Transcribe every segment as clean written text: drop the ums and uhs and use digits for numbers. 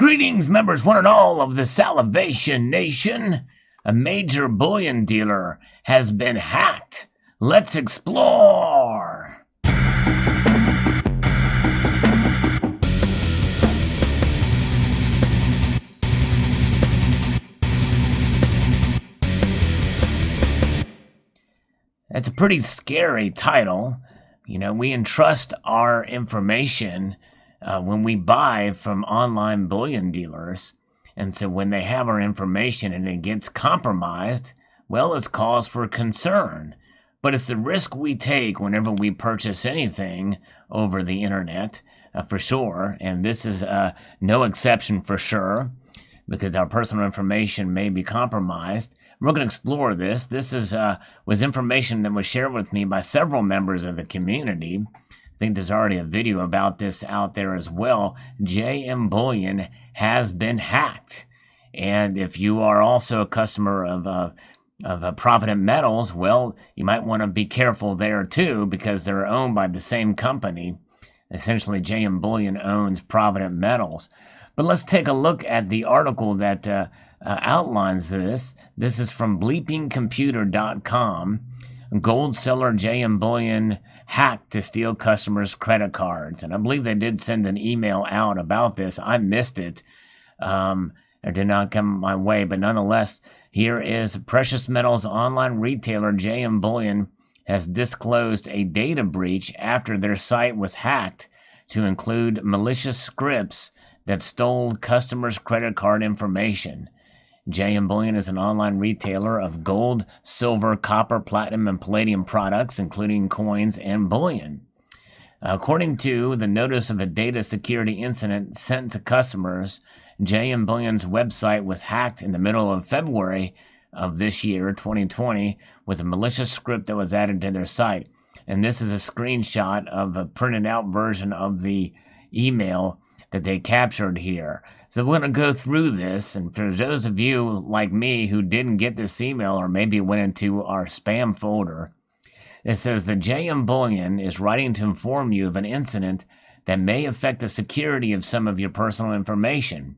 Greetings, members one and all of the Salivation Nation. A major bullion dealer has been hacked. Let's explore. That's a pretty scary title. You know, we entrust our information when we buy from online bullion dealers. And so when they have our information and it gets compromised, well, it's cause for concern. But it's the risk we take whenever we purchase anything over the internet, for sure. And this is no exception for sure, because our personal information may be compromised. We're going to explore this. This was information that was shared with me by several members of the community. I think there's already a video about this out there as well. JM Bullion has been hacked. And if you are also a customer of Provident Metals, well, you might want to be careful there too, because they're owned by the same company. Essentially, JM Bullion owns Provident Metals. But let's take a look at the article that outlines this. This is from bleepingcomputer.com. Gold seller JM Bullion hacked to steal customers' credit cards. And I believe they did send an email out about this. I missed it. It did not come my way. But nonetheless, here is precious metals online retailer JM Bullion has disclosed a data breach after their site was hacked to include malicious scripts that stole customers' credit card information. JM Bullion is an online retailer of gold, silver, copper, platinum, and palladium products, including coins and bullion. According to the notice of a data security incident sent to customers, JM Bullion's website was hacked in the middle of February of this year, 2020, with a malicious script that was added to their site. And this is a screenshot of a printed out version of the email that they captured here. So we're going to go through this, and for those of you like me who didn't get this email or maybe went into our spam folder, it says that JM Bullion is writing to inform you of an incident that may affect the security of some of your personal information.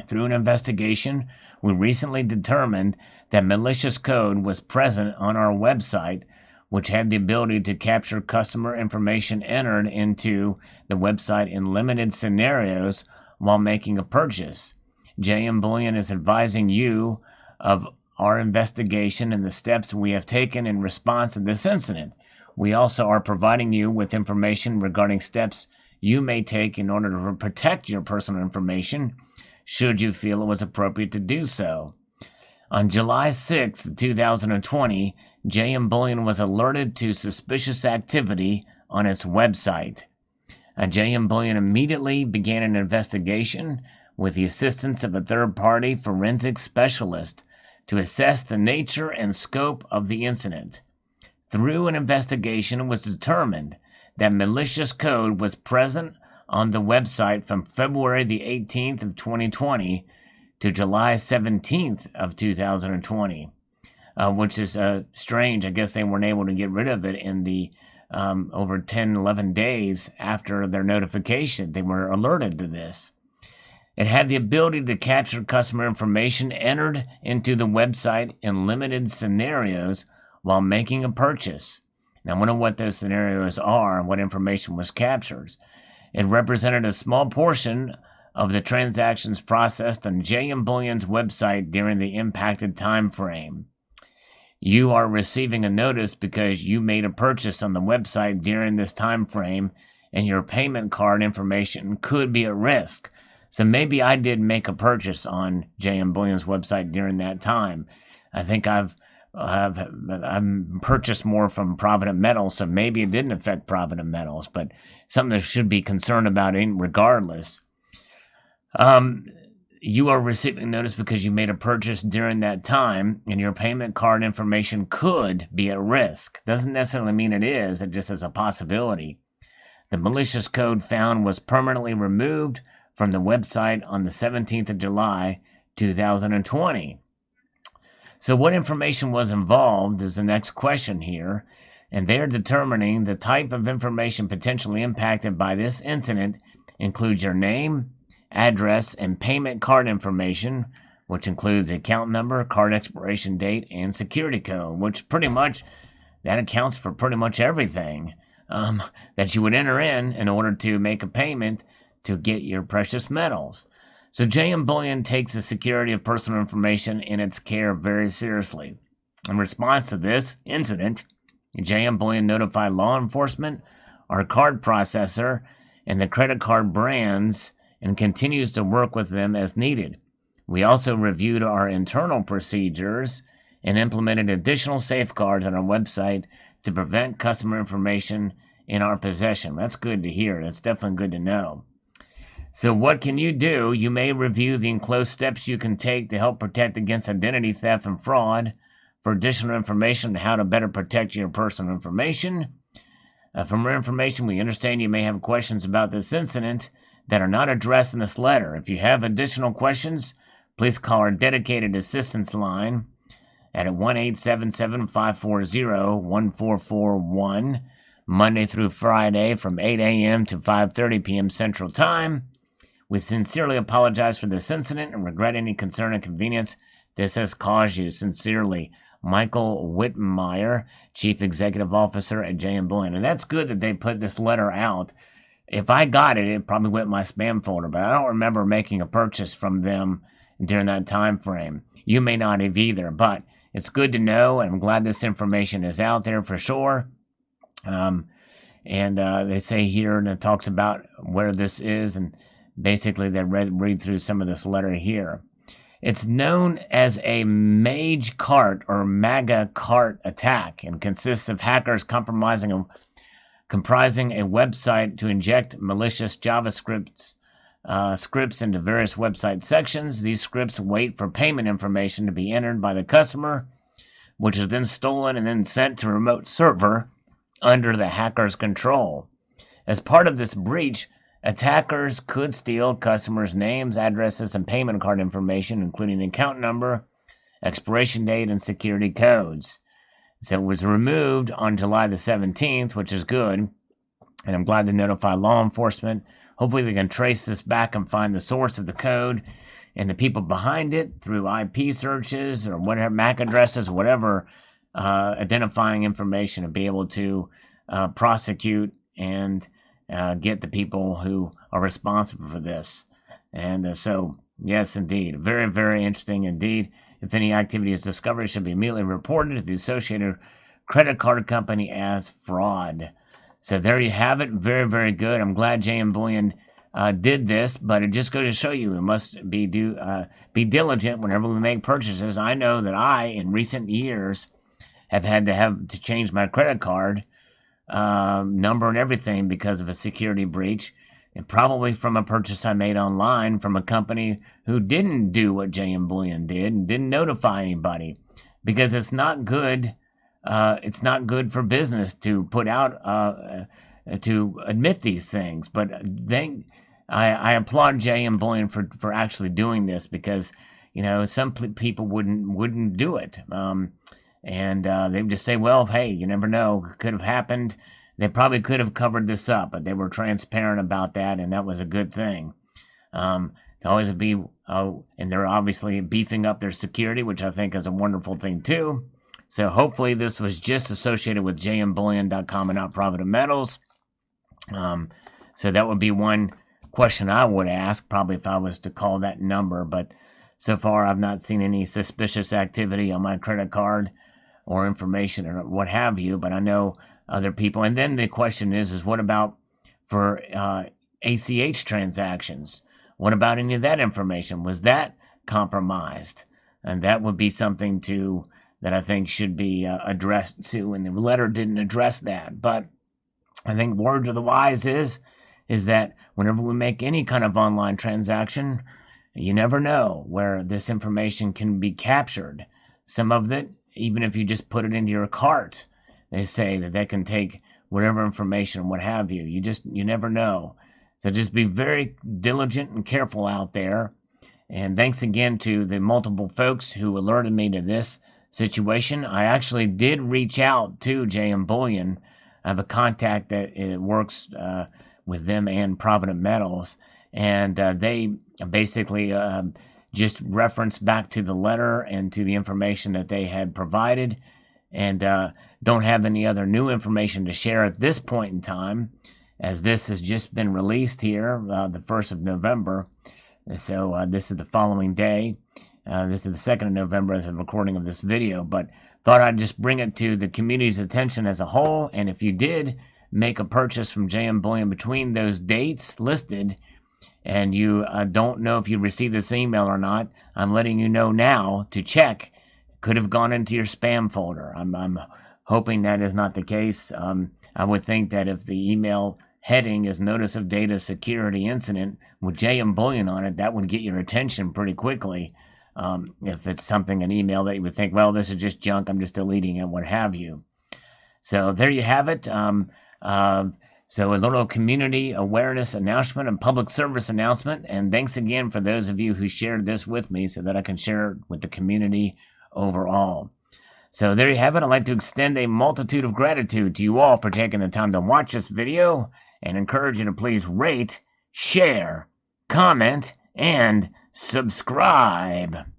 Through an investigation, we recently determined that malicious code was present on our website, which had the ability to capture customer information entered into the website in limited scenarios while making a purchase. JM Bullion is advising you of our investigation and the steps we have taken in response to this incident. We also are providing you with information regarding steps you may take in order to protect your personal information, should you feel it was appropriate to do so. On July 6, 2020, JM Bullion was alerted to suspicious activity on its website. JM Bullion immediately began an investigation with the assistance of a third-party forensic specialist to assess the nature and scope of the incident. Through an investigation, it was determined that malicious code was present on the website from February the 18th of 2020 to July 17th of 2020, which is strange. I guess they weren't able to get rid of it in the over 10, 11 days after their notification. They were alerted to this. It had the ability to capture customer information entered into the website in limited scenarios while making a purchase. Now, I wonder what those scenarios are and what information was captured. It represented a small portion of the transactions processed on JM Bullion's website during the impacted time frame. You are receiving a notice because you made a purchase on the website during this time frame, and your payment card information could be at risk. So maybe I did make a purchase on JM Bullion's website during that time. I think I've purchased more from Provident Metals, so maybe it didn't affect Provident Metals, but something that should be concerned about regardless. You are receiving notice because you made a purchase during that time, and your payment card information could be at risk. Doesn't necessarily mean it is, it just is a possibility. The malicious code found was permanently removed from the website on the 17th of July, 2020. So what information was involved is the next question here, and they're determining the type of information potentially impacted by this incident includes your name, address, and payment card information, which includes account number, card expiration date, and security code, which pretty much that accounts for pretty much everything that you would enter in order to make a payment to get your precious metals. So JM Bullion takes the security of personal information in its care very seriously. In response to this incident, JM Bullion notified law enforcement, our card processor, and the credit card brands, and continues to work with them as needed. We also reviewed our internal procedures and implemented additional safeguards on our website to prevent customer information in our possession. That's good to hear. That's definitely good to know. So what can you do? You may review the enclosed steps you can take to help protect against identity theft and fraud. For additional information on how to better protect your personal information, for more information, we understand you may have questions about this incident that are not addressed in this letter. If you have additional questions, please call our dedicated assistance line at 1-877-540-1441, Monday through Friday from 8 a.m. to 5:30 p.m. Central Time. We sincerely apologize for this incident and regret any concern and inconvenience this has caused you. Sincerely, Michael Whitmire, Chief Executive Officer at JM Bullion. And that's good that they put this letter out. If I got it, it probably went in my spam folder, but I don't remember making a purchase from them during that time frame. You may not have either, but it's good to know, and I'm glad this information is out there for sure. They say here, and it talks about where this is, and basically they read through some of this letter here. It's known as a Mage Cart or MAGA Cart attack and consists of hackers comprising a website to inject malicious JavaScript scripts into various website sections. These scripts wait for payment information to be entered by the customer, which is then stolen and then sent to a remote server under the hacker's control. As part of this breach, attackers could steal customers' names, addresses, and payment card information, including the account number, expiration date, and security codes. So it was removed on July the 17th, which is good, and I'm glad to notify law enforcement. Hopefully they can trace this back and find the source of the code and the people behind it through IP searches or whatever, MAC addresses, whatever, identifying information, and be able to prosecute and get the people who are responsible for this. And so, yes, indeed, very, very interesting indeed. If any activity is discovered, it should be immediately reported to the associated credit card company as fraud. So there you have it. Very, very good. I'm glad JM Bullion did this, but it just goes to show you we must be diligent whenever we make purchases. I know that I, in recent years, have had to change my credit card number and everything because of a security breach, and probably from a purchase I made online from a company who didn't do what JM Bullion did and didn't notify anybody, because it's not good. It's not good for business to put out to admit these things. But I applaud JM Bullion for actually doing this, because some people wouldn't do it. And they would just say, well, hey, you never know, it could have happened. They probably could have covered this up, but they were transparent about that, and that was a good thing. To always be, and they're obviously beefing up their security, which I think is a wonderful thing too. So hopefully this was just associated with jmbullion.com and not Provident Metals. So that would be one question I would ask, probably if I was to call that number, but so far I've not seen any suspicious activity on my credit card or information or what have you, but I know other people. And then the question is what about for ACH transactions? What about any of that information? Was that compromised? And that would be something that I think should be addressed too, and the letter didn't address that. But I think word to the wise is that whenever we make any kind of online transaction, you never know where this information can be captured. Some of it, even if you just put it into your cart, they say that they can take whatever information, what have you. You never know. So just be very diligent and careful out there. And thanks again to the multiple folks who alerted me to this situation. I actually did reach out to JM Bullion. I have a contact that works with them and Provident Metals, and they basically just reference back to the letter and to the information that they had provided, and don't have any other new information to share at this point in time, as this has just been released here, the 1st of November. So this is the following day. This is the 2nd of November as a recording of this video, but thought I'd just bring it to the community's attention as a whole. And if you did make a purchase from JM Bullion between those dates listed, and you don't know if you received this email or not, I'm letting you know now to check. Could have gone into your spam folder. I'm hoping that is not the case. I would think that if the email heading is Notice of Data Security Incident with JM Bullion on it, that would get your attention pretty quickly. If it's something, an email that you would think, well, this is just junk, I'm just deleting it, what have you. So there you have it. So a little community awareness announcement and public service announcement. And thanks again for those of you who shared this with me so that I can share it with the community overall. So there you have it. I'd like to extend a multitude of gratitude to you all for taking the time to watch this video, and encourage you to please rate, share, comment, and subscribe.